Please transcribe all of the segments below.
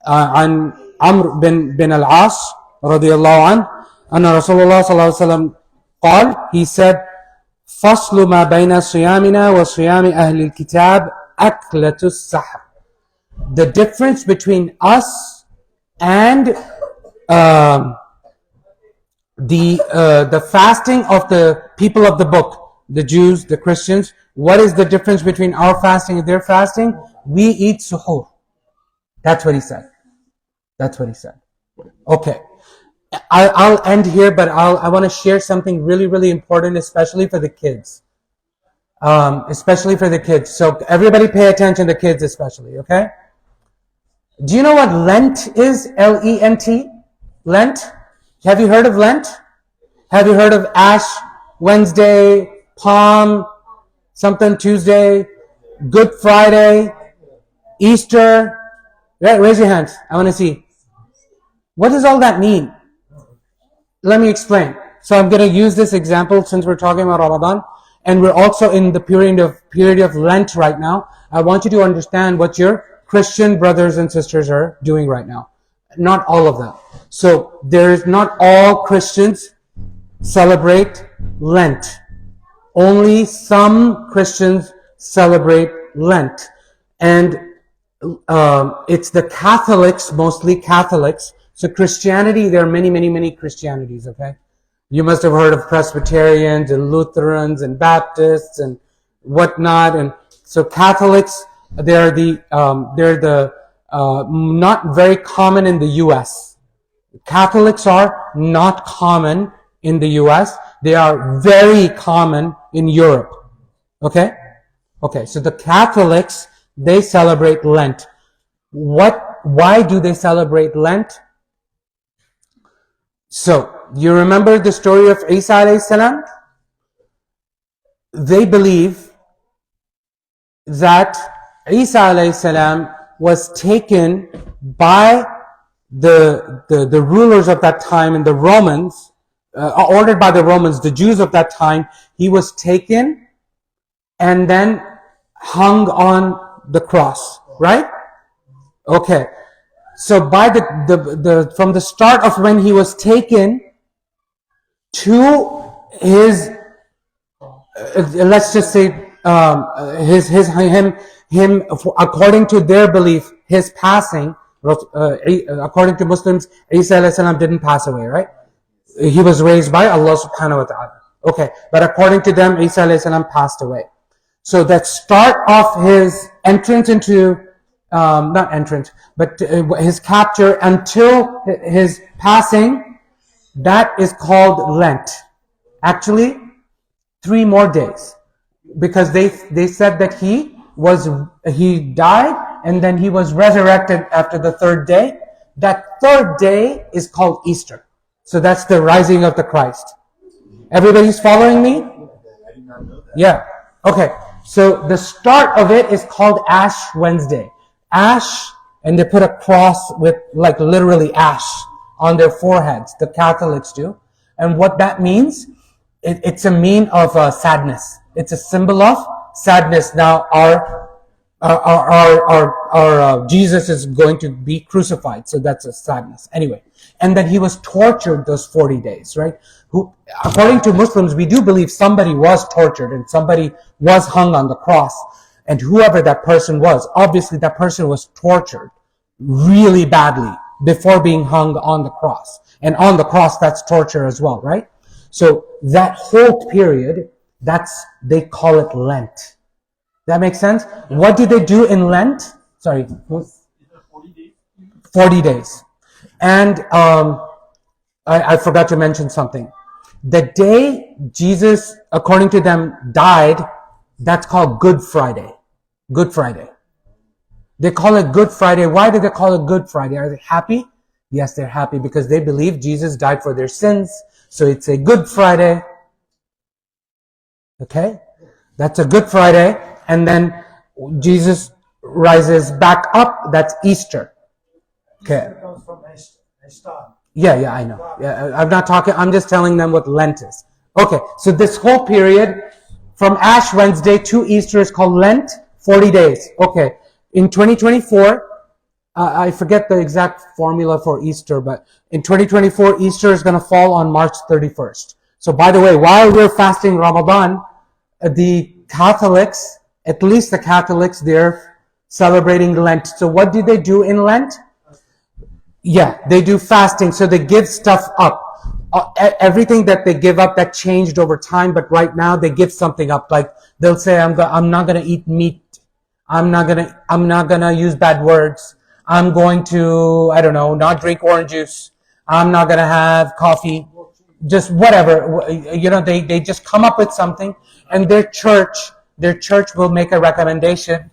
عن عمرو بن العاص رضي الله عنه أن رسول الله صلى الله عليه وسلم قال, he said, فصل ما بين صيامنا وصيام أهل الكتاب أكلة السحر. The difference between us and the fasting of the people of the book, the Jews, the Christians. What is the difference between our fasting and their fasting? We eat suhur. That's what he said. That's what he said. Okay. I'll end here, but I want to share something really, really important, especially for the kids. Especially for the kids. So everybody pay attention, the kids especially, okay? Do you know what Lent is? L-E-N-T? Lent? Have you heard of Lent? Have you heard of Ash Wednesday, Palm, something Tuesday, Good Friday, Easter? Right, raise your hands. I want to see. What does all that mean? Let me explain. So I'm going to use this example since we're talking about Ramadan, and we're also in the period of Lent right now. I want you to understand what your Christian brothers and sisters are doing right now. Not all of them. So not all Christians celebrate Lent. Only some Christians celebrate Lent. And it's the Catholics, mostly Catholics. So Christianity, there are many, many, many Christianities, okay? You must have heard of Presbyterians and Lutherans and Baptists and whatnot. And so Catholics, they're not very common in the U.S. Catholics are not common in the U.S. They are very common in Europe. Okay? Okay, so the Catholics, they celebrate Lent. Why do they celebrate Lent? So, you remember the story of Isa alayhi salam? They believe that Isa alayhi salam was taken by the rulers of that time and the Romans, ordered by the Romans, the Jews of that time. He was taken and then hung on the cross, right? Okay. So by from the start of when he was taken to his, let's just say, him, according to their belief, his passing, according to Muslims, Isa alayhi salam didn't pass away, right? He was raised by Allah subhanahu wa ta'ala. Okay, but according to them, Isa alayhi salam passed away. So that start of his entrance into, not entrance, but his capture until his passing, that is called Lent. Actually, 3 more days. Because they said that he died and then he was resurrected after the 3rd day. That 3rd day is called Easter. So that's the rising of the Christ. Everybody's following me? Yeah. Okay. So the start of it is called Ash Wednesday. Ash, and they put a cross with like literally ash on their foreheads. The Catholics do. And what that means, it's a mean of sadness. It's a symbol of sadness. Now our Jesus is going to be crucified, so that's a sadness. Anyway, and that he was tortured those 40 days, right? According to Muslims, we do believe somebody was tortured and somebody was hung on the cross. And whoever that person was, obviously that person was tortured really badly before being hung on the cross. And on the cross, that's torture as well, right? So that whole period, they call it Lent. That makes sense? What do they do in Lent? Sorry. 40 days. And I forgot to mention something. The day Jesus, according to them, died, that's called Good Friday. Good Friday. They call it Good Friday. Why do they call it Good Friday? Are they happy? Yes, they're happy because they believe Jesus died for their sins. So it's a Good Friday. Okay? That's a Good Friday. And then Jesus rises back up. That's Easter. Okay. Yeah, I know. Yeah, I'm not talking, I'm just telling them what Lent is. Okay, so this whole period from Ash Wednesday to Easter is called Lent, 40 days. Okay, in 2024, I forget the exact formula for Easter, but in 2024, Easter is going to fall on March 31st. So by the way, while we're fasting Ramadan, the Catholics, at least the Catholics, they're celebrating Lent. So what do they do in Lent? Yeah, they do fasting. So they give stuff up. Everything that they give up that changed over time, but right now they give something up. Like they'll say, I'm not going to eat meat. I'm not going to use bad words. I'm going to, I don't know, not drink orange juice. I'm not going to have coffee. Just whatever. You know, they just come up with something, and their church will make a recommendation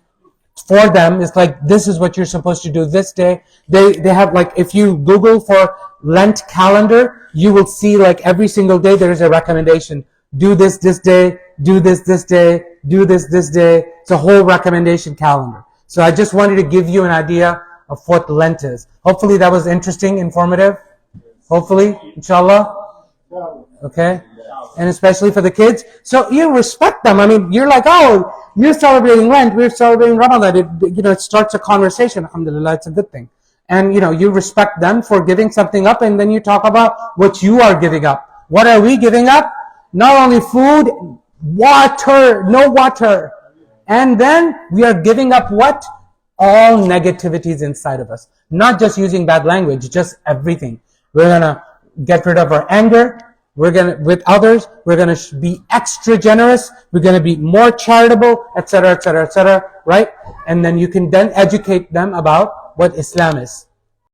for them. It's like, this is what you're supposed to do this day. They have, like, if you Google for Lent calendar, you will see like every single day there is a recommendation. Do this day, do this day, do this day. It's a whole recommendation calendar. So I just wanted to give you an idea of what Lent is. Hopefully that was interesting, informative. Hopefully, inshallah. Okay? And especially for the kids. So you respect them. I mean, you're like, oh, you're celebrating Lent, we're celebrating Ramadan. It starts a conversation. Alhamdulillah, it's a good thing. And, you respect them for giving something up, and then you talk about what you are giving up. What are we giving up? Not only food, water, no water. And then we are giving up what? All negativities inside of us. Not just using bad language, just everything. We're going to get rid of our anger. With others, we're going to be extra generous. We're going to be more charitable, etc., etc., etc., right? And then you can then educate them about what Islam is.